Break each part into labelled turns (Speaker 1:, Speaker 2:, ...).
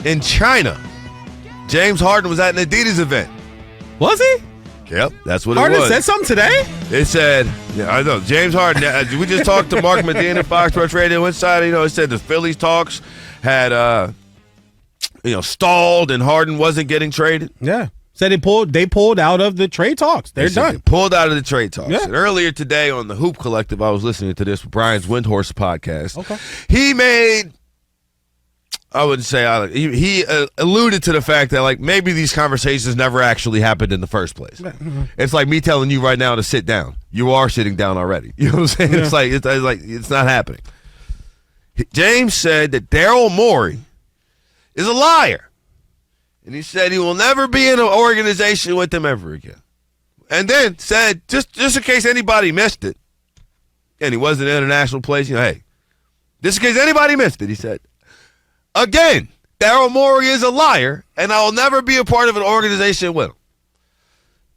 Speaker 1: in China. James Harden was at an Adidas event.
Speaker 2: Was he?
Speaker 1: Yep, that's what
Speaker 2: Harden
Speaker 1: it was.
Speaker 2: said something today?
Speaker 1: It said, yeah, I know, James Harden, we just talked to Mark Medina, Fox Sports Radio Inside. It said the Phillies talks had, stalled and Harden wasn't getting traded.
Speaker 2: Yeah. Said they pulled out of the trade talks. They're done.
Speaker 1: They pulled out of the trade talks.
Speaker 2: Yeah.
Speaker 1: And earlier today on the Hoop Collective, I was listening to this with Brian's Windhorse podcast.
Speaker 2: Okay.
Speaker 1: He made, I wouldn't say, he alluded to the fact that, like, maybe these conversations never actually happened in the first place.
Speaker 2: Mm-hmm.
Speaker 1: It's like me telling you right now to sit down. You are sitting down already. You know what I'm saying? Yeah. It's not happening. James said that Daryl Morey is a liar. And he said he will never be in an organization with them ever again. And then said, just in case anybody missed it, and he was in an international place, hey, just in case anybody missed it, he said, again, Daryl Morey is a liar, and I will never be a part of an organization with him.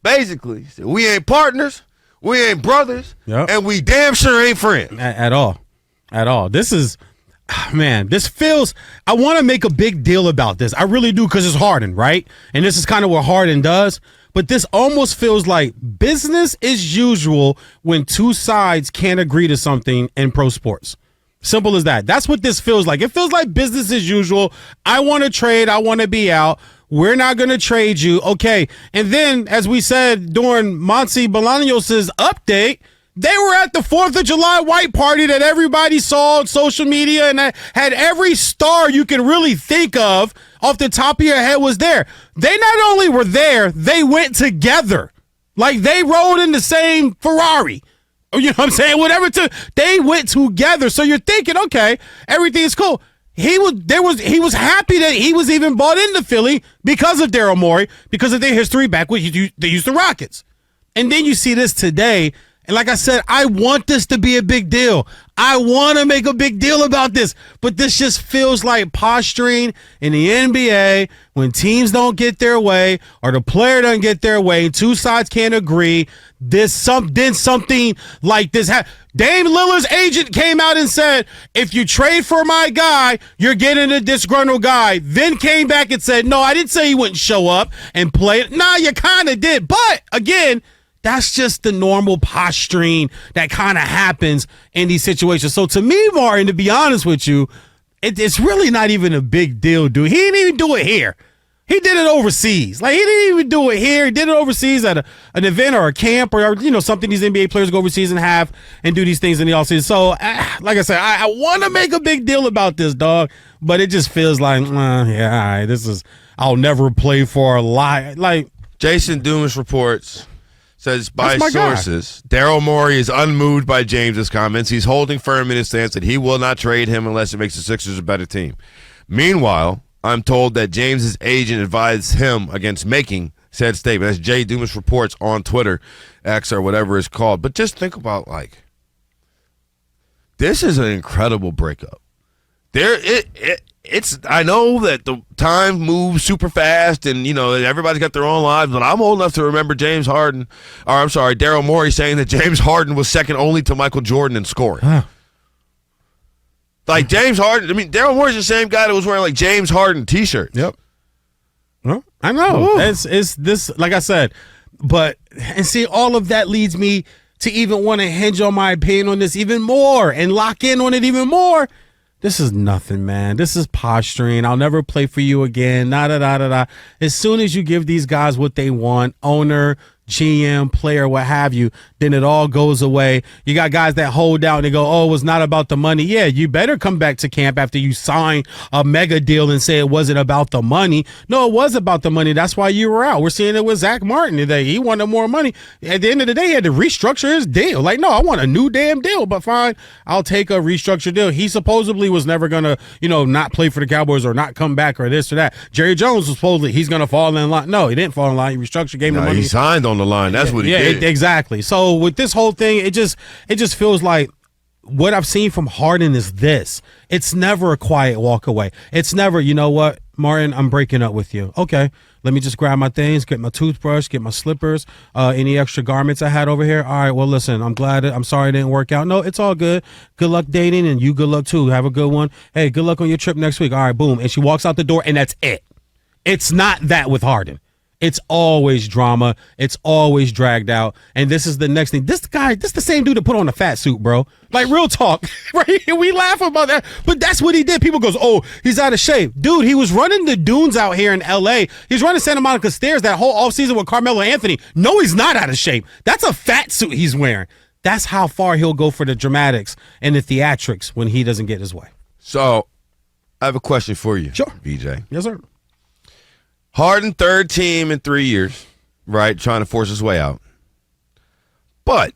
Speaker 1: Basically, he said, we ain't partners, we ain't brothers, and we damn sure ain't friends.
Speaker 2: At all. This is... Man, this feels, I want to make a big deal about this. I really do, because it's Harden, right? And this is kind of what Harden does. But this almost feels like business as usual when two sides can't agree to something in pro sports. Simple as that. That's what this feels like. It feels like business as usual. I want to trade. I want to be out. We're not going to trade you. Okay. And then, as we said during Monty Bolaños' update, they were at the 4th of July white party that everybody saw on social media, and that had every star you can really think of off the top of your head was there. They not only were there, they went together. Like, they rode in the same Ferrari. You know what I'm saying? They went together. So you're thinking, okay, everything's cool. He was happy that he was even bought into Philly because of Daryl Morey, because of their history back with the Houston Rockets. And then you see this today. And like I said, I want this to be a big deal. I want to make a big deal about this. But this just feels like posturing in the NBA when teams don't get their way or the player doesn't get their way. Two sides can't agree. Then something like this happened. Dame Lillard's agent came out and said, if you trade for my guy, you're getting a disgruntled guy. Then came back and said, no, I didn't say he wouldn't show up and play. Nah, you kind of did. But again, that's just the normal posturing that kind of happens in these situations. So to me, Martin, to be honest with you, it's really not even a big deal, dude. He didn't even do it here. He did it overseas. Like, he didn't even do it here. He did it overseas at an event or a camp or, something these NBA players go overseas and have and do these things in the offseason. So, like I said, I want to make a big deal about this, dog, but it just feels like, all right, I'll never play for a lie. Like,
Speaker 1: Jason Dumas reports, says by sources, Daryl Morey is unmoved by James's comments. He's holding firm in his stance that he will not trade him unless it makes the Sixers a better team. Meanwhile, I'm told that James's agent advised him against making said statement. That's Jay Dumas reports on Twitter, X or whatever it's called. But just think about, like, this is an incredible breakup. I know that the time moves super fast and, everybody's got their own lives, but I'm old enough to remember Daryl Morey saying that James Harden was second only to Michael Jordan in scoring. Huh. Like, James Harden, Daryl Morey's the same guy that was wearing, like, James Harden T-shirts.
Speaker 2: Yep. Well, I know. It's this, like I said, and see, all of that leads me to even want to hinge on my opinion on this even more and lock in on it even more. This is nothing, man. This is posturing. I'll never play for you again. As soon as you give these guys what they want, owner, GM, player, what have you, then it all goes away. You got guys that hold out and they go, oh, it was not about the money. Yeah, you better come back to camp after you sign a mega deal and say it wasn't about the money. No, it was about the money. That's why you were out. We're seeing it with Zach Martin today. He wanted more money. At the end of the day, he had to restructure his deal. Like, no, I want a new damn deal, but fine, I'll take a restructured deal. He supposedly was never going to, not play for the Cowboys or not come back or this or that. Jerry Jones was supposedly he's going to fall in line. No, he didn't fall in line. He restructured, gave him the money.
Speaker 1: He signed on the line. That's what he did.
Speaker 2: Exactly. So with this whole thing, it just feels like what I've seen from Harden is this. It's never a quiet walk away. It's never, you know what, Martin, I'm breaking up with you. Okay, let me just grab my things, get my toothbrush, get my slippers, any extra garments I had over here. All right, well, listen, I'm sorry it didn't work out. No, it's all good. Good luck dating, and you good luck too. Have a good one. Hey, good luck on your trip next week. All right, boom. And she walks out the door, and that's it. It's not that with Harden. It's always drama. It's always dragged out. And this is the next thing. This the same dude that put on a fat suit, bro. Like, real talk. Right? We laugh about that. But that's what he did. People goes, oh, he's out of shape. Dude, he was running the dunes out here in L.A. He's running Santa Monica Stairs that whole offseason with Carmelo Anthony. No, he's not out of shape. That's a fat suit he's wearing. That's how far he'll go for the dramatics and the theatrics when he doesn't get his way.
Speaker 1: So, I have a question for you,
Speaker 2: sure,
Speaker 1: VJ.
Speaker 2: Yes, sir.
Speaker 1: Harden, third team in 3 years, right, trying to force his way out. But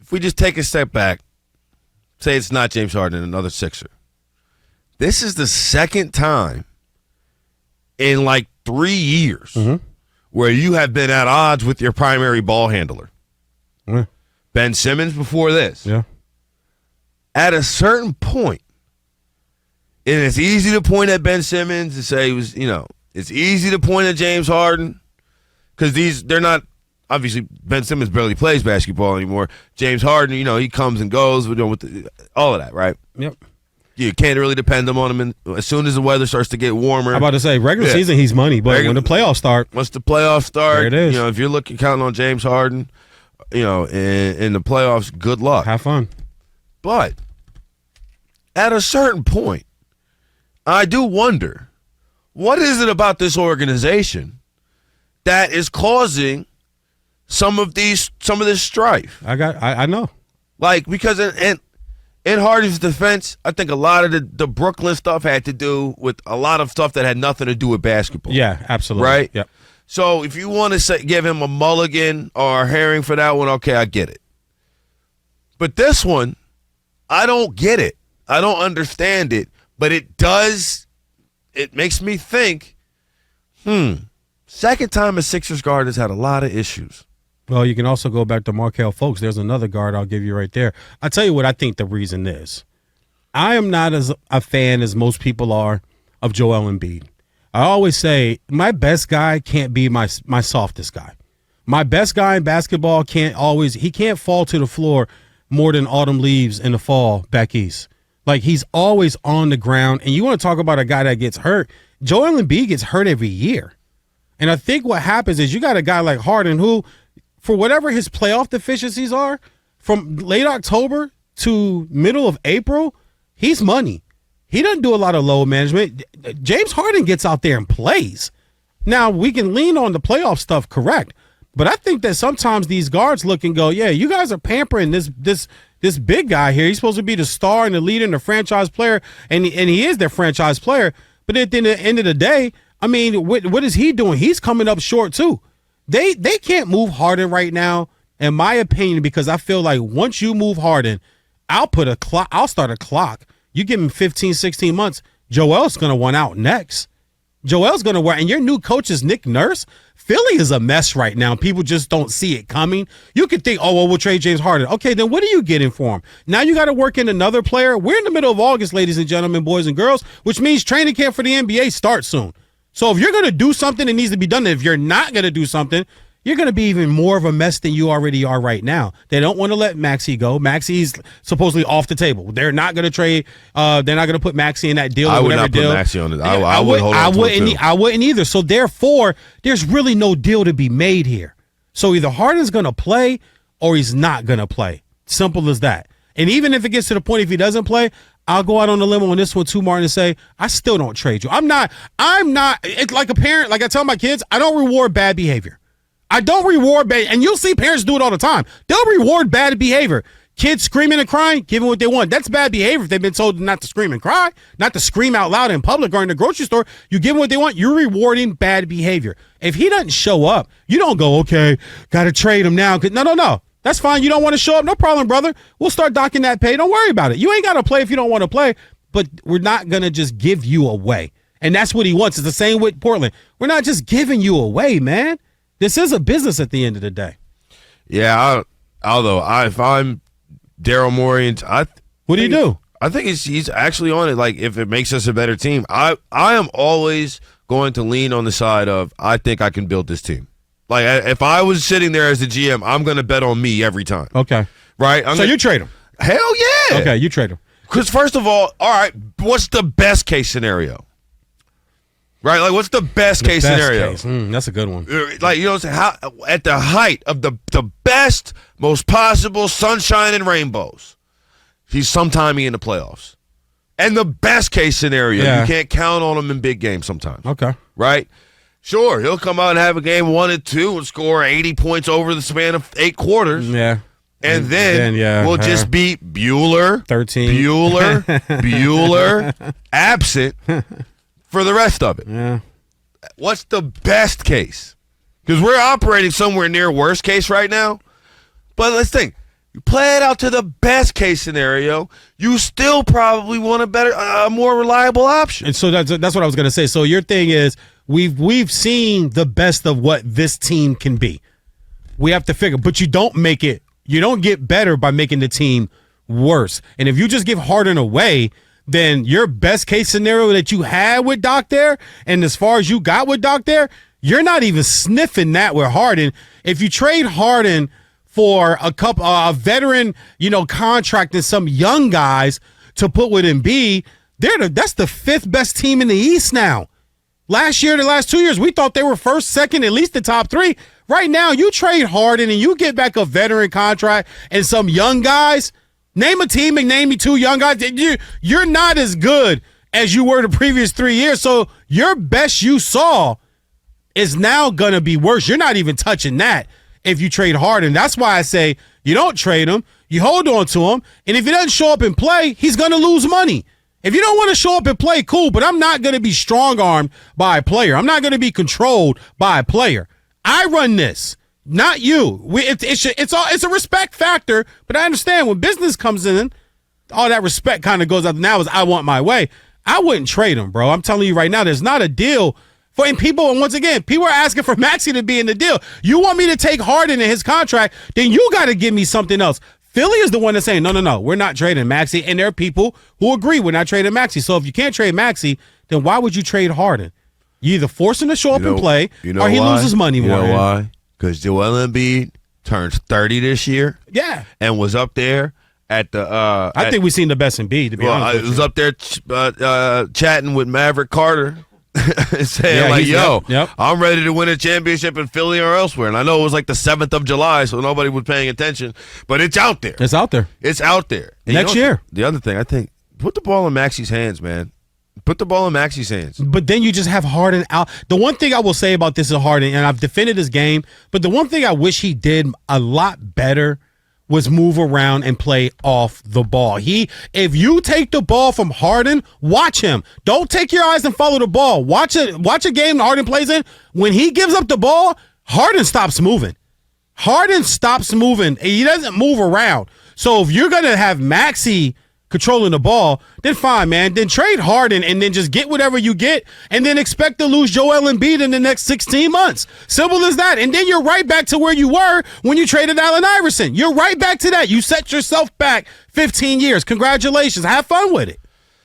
Speaker 1: if we just take a step back, say it's not James Harden, another Sixer. This is the second time in like 3 years where you have been at odds with your primary ball handler.
Speaker 2: Yeah.
Speaker 1: Ben Simmons before this.
Speaker 2: Yeah.
Speaker 1: At a certain point, and it's easy to point at Ben Simmons and say he was, it's easy to point at James Harden because they're not, obviously, Ben Simmons barely plays basketball anymore. James Harden, he comes and goes with all of that, right?
Speaker 2: Yep.
Speaker 1: You can't really depend on him as soon as the weather starts to get warmer.
Speaker 2: I'm about to say, regular season, he's money, but when the playoffs start.
Speaker 1: Once the playoffs start,
Speaker 2: there it is.
Speaker 1: If you're counting on James Harden, in the playoffs, good luck.
Speaker 2: Have fun.
Speaker 1: But at a certain point, I do wonder, what is it about this organization that is causing some of this strife?
Speaker 2: I know.
Speaker 1: Like, because in Harden's defense, I think a lot of the Brooklyn stuff had to do with a lot of stuff that had nothing to do with basketball.
Speaker 2: Yeah, absolutely.
Speaker 1: Right?
Speaker 2: Yep.
Speaker 1: So if you want to give him a mulligan or a herring for that one, okay, I get it. But this one, I don't get it. I don't understand it. But it makes me think, second time a Sixers guard has had a lot of issues.
Speaker 2: Well, you can also go back to Markelle Fultz. There's another guard I'll give you right there. I'll tell you what I think the reason is. I am not as a fan as most people are of Joel Embiid. I always say my best guy can't be my softest guy. My best guy in basketball can't fall to the floor more than autumn leaves in the fall back east. Like, he's always on the ground. And you want to talk about a guy that gets hurt. Joel Embiid gets hurt every year. And I think what happens is you got a guy like Harden who, for whatever his playoff deficiencies are, from late October to middle of April, he's money. He doesn't do a lot of load management. James Harden gets out there and plays. Now, we can lean on the playoff stuff, correct. But I think that sometimes these guards look and go, yeah, you guys are pampering this big guy here. He's supposed to be the star and the leader and the franchise player, and he is their franchise player. But at the end of the day, I mean, what is he doing? He's coming up short too. They can't move Harden right now, in my opinion, because I feel like once you move Harden, I'll start a clock. You give him 15, 16 months, Joel's going to want out next. Joel's going to wear, and your new coach is Nick Nurse. Philly is a mess right now. People just don't see it coming. You could think, oh, well, we'll trade James Harden. Okay, then what are you getting for him? Now you got to work in another player. We're in the middle of August, ladies and gentlemen, boys and girls, which means training camp for the NBA starts soon. So if you're going to do something, it needs to be done. And if you're not going to do something, you're going to be even more of a mess than you already are right now. They don't want to let Maxey go. Maxey's supposedly off the table. They're not going to trade. They're not going to put Maxey in that deal.
Speaker 1: I would not put Maxey on it. I would hold on to it too.
Speaker 2: I wouldn't either. So therefore, there's really no deal to be made here. So either Harden's going to play or he's not going to play. Simple as that. And even if it gets to the point if he doesn't play, I'll go out on a limb on this one too, Martin, and say, I still don't trade you. I'm not, it's like a parent, like I tell my kids, I don't reward bad behavior. I don't reward bad, and you'll see parents do it all the time. They'll reward bad behavior. Kids screaming and crying, giving what they want. That's bad behavior if they've been told not to scream and cry, not to scream out loud in public or in the grocery store. You give them what they want, you're rewarding bad behavior. If he doesn't show up, you don't go, okay, got to trade him now. No. That's fine. You don't want to show up? No problem, brother. We'll start docking that pay. Don't worry about it. You ain't got to play if you don't want to play, but we're not going to just give you away. And that's what he wants. It's the same with Portland. We're not just giving you away, man. This is a business at the end of the day.
Speaker 1: Yeah, although if I'm Daryl Morey,
Speaker 2: what do you do?
Speaker 1: I think he's actually on it. Like, if it makes us a better team, I am always going to lean on the side of I think I can build this team. Like, if I was sitting there as the GM, I'm going to bet on me every time.
Speaker 2: Okay.
Speaker 1: Right?
Speaker 2: You trade him.
Speaker 1: Hell yeah.
Speaker 2: Okay, you trade him.
Speaker 1: Because first of all right, what's the best case scenario? Right? Like, what's the best case scenario?
Speaker 2: That's a good one.
Speaker 1: Like, you know what I'm saying? How, at the height of the best, most possible sunshine and rainbows, he's sometime in the playoffs. And the best case scenario, you can't count on him in big games sometimes.
Speaker 2: Okay.
Speaker 1: Right? Sure, he'll come out and have a game 1 and 2 and score 80 points over the span of 8 quarters.
Speaker 2: Yeah.
Speaker 1: And then we'll just beat Bueller,
Speaker 2: 13.
Speaker 1: Bueller, absent for the rest of it.
Speaker 2: Yeah.
Speaker 1: What's the best case? Because we're operating somewhere near worst case right now. But let's think. You play it out to the best case scenario, you still probably want a more reliable option.
Speaker 2: And so that's what I was going to say. So your thing is we've seen the best of what this team can be. We have to figure, but you don't get better by making the team worse. And if you just give Harden away, then your best case scenario that you had with Doc there, and as far as you got with Doc there, you're not even sniffing that with Harden. If you trade Harden for a veteran, contract and some young guys to put with Embiid, that's the 5th best team in the East now. Last year, the last 2 years, we thought they were first, second, at least the top 3. Right now, you trade Harden and you get back a veteran contract and some young guys. Name a team and name me 2 young guys. You're not as good as you were the previous 3 years. So your best you saw is now going to be worse. You're not even touching that if you trade Harden. That's why I say you don't trade him. You hold on to him. And if he doesn't show up and play, he's going to lose money. If you don't want to show up and play, cool, but I'm not going to be strong-armed by a player. I'm not going to be controlled by a player. I run this, not you. It's a respect factor, but I understand when business comes in, all that respect kind of goes up. Now is I want my way. I wouldn't trade him, bro. I'm telling you right now, there's not a deal for people. And once again, people are asking for Maxey to be in the deal. You want me to take Harden in his contract, then you got to give me something else. Philly is the one that's saying, no, we're not trading Maxey. And there are people who agree we're not trading Maxey. So if you can't trade Maxey, then why would you trade Harden? You either force him to show up and play, or he loses money more.
Speaker 1: You know why? Because Joel Embiid turns 30 this year.
Speaker 2: Yeah.
Speaker 1: And was up there at the
Speaker 2: I think we've seen the best Embiid, to be honest with you.
Speaker 1: Was up there chatting with Maverick Carter. Saying I'm ready to win a championship in Philly or elsewhere. And I know it was like the 7th of July, so nobody was paying attention. But it's out there.
Speaker 2: It's out there.
Speaker 1: It's out there. And
Speaker 2: next year.
Speaker 1: The other thing, I think, put the ball in Maxey's hands, man. Put the ball in Maxey's hands.
Speaker 2: But then you just have Harden out. The one thing I will say about this is Harden, and I've defended his game, but the one thing I wish he did a lot better was move around and play off the ball. If you take the ball from Harden, watch him. Don't take your eyes and follow the ball. Watch a game that Harden plays in. When he gives up the ball, Harden stops moving. He doesn't move around. So if you're going to have Maxey controlling the ball, then fine, man. Then trade Harden and then just get whatever you get and then expect to lose Joel Embiid in the next 16 months. Simple as that. And then you're right back to where you were when you traded Allen Iverson. You're right back to that. You set yourself back 15 years. Congratulations. Have fun with it.